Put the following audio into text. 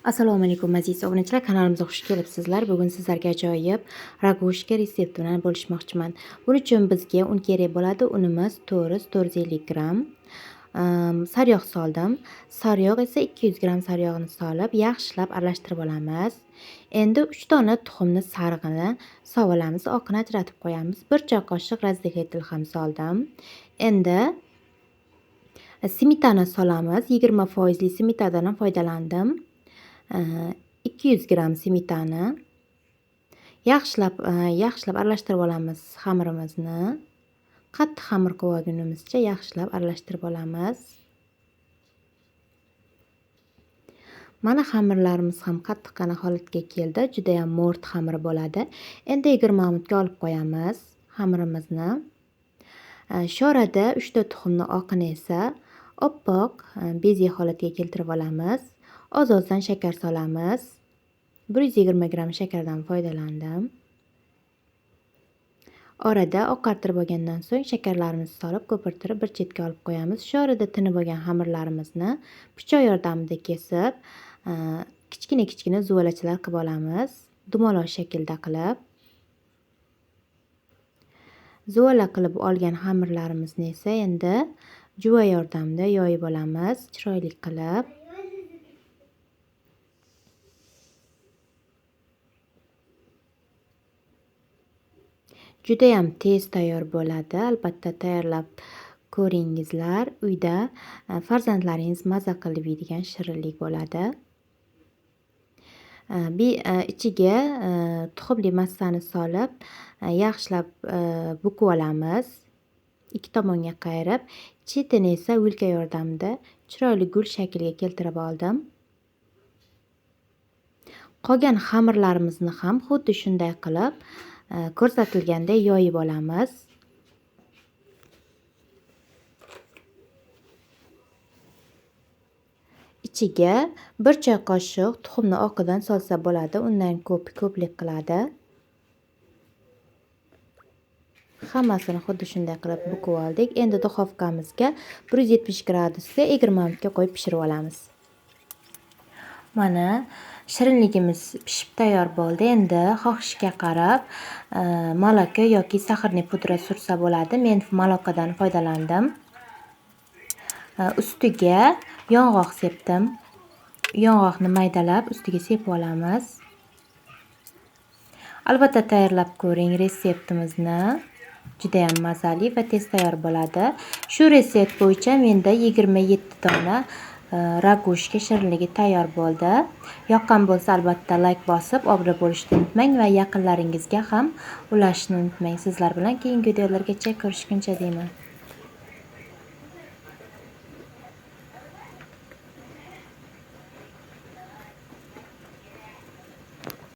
Assalomu alaykum aziz obunachilar, kanalimizga xush kelibsizlar. Bugun sizlarga ajoyib ragushka retsepti bilan bo'lishmoqchiman. Buning uchun bizga un kerak bo'ladi. Unimiz 450 gram. Sariyog' soldim. Sariyog' esa 200 gram sariyog'ni solib, yaxshilab aralashtirib olamiz. Endi 3 dona tuxumni sarig'ini sovolamiz, oqini ajratib qo'yamiz. 1 choy qoshiq razdelитель ham soldim. Endi smetana solamiz. 20% smetanadan foydalandim. 200 gram smetana. Yaxshilab aralashtirib olamiz xamirimizni. Qattiq xamir qilib olgunimizcha yaxshilab aralashtirib olamiz. Mana xamirlarimiz ham qattiqqina holatga keldi. Juda ham mo'rt xamir bo'ladi. Endi 20 minutga olib qo'yamiz xamirimizni. Shu orada 3 ta tuxumni oqini esa oppoq bezak holatiga keltirib olamiz. Oz-ozdan shakar solamiz. 120 gram shakardan foydalandim. Orada oqartirib olgandan so'ng shakarlarimizni solib ko'pirtirib bir chetga olib qo'yamiz. Shu orada tinib olgan xamirlarimizni pichoq yordamida kesib, kichkina zuvalachalar qilib olamiz. Dumaloq shaklda qilib. Zuvala qilib olgan xamirlarimizni esa endi juva yordamida yoyib olamiz, chiroyli qilib. Juda ham tez tayyor bo'ladi. Albatta tayyorlab ko'ringizlar. Uyda farzandlaringiz maza qilib yeydigan shirinlik bo'ladi. Ichiga tuxumli massani solib, yaxshilab buqib olamiz. Ikki tomonga qayirib, chetini esa vilka yordamida chiroyli gul shakliga keltirib oldim. Qolgan xamirlarimizni ham xuddi shunday qilib ko'rsatilganda yoyib olamiz. Ichiga 1 choy qoshiq tuxumni oqidan solsa bo'ladi. Undan ko'plik qiladi. Hammasini xuddi shunday qilib buqib oldik. Endi duxovkamizga 170 gradusda 20 minutga qo'yib pishirib olamiz. Mana shirinligimiz pishib tayyor bo'ldi. Endi xohishga qarab moloko yoki saxarli pudra sursa bo'ladi. Men molokodan foydalandim. Ustiga yong'oq sepdim. Yong'oqni maydalab ustiga sepib olamiz. Albatta tayyorlab ko'ring retseptimizni. Juda ham mazali va tez tayyor bo'ladi. Shu retsept bo'yicha menda 27 dona ragushka shirinligi tayyor bo'ldi. Yoqqan bo'lsa albatta like bosib, obuna bo'lishni unutmang va yaqinlaringizga ham ulashni unutmang. Sizlar bilan keyingi videolargacha ko'rishguncha deyman.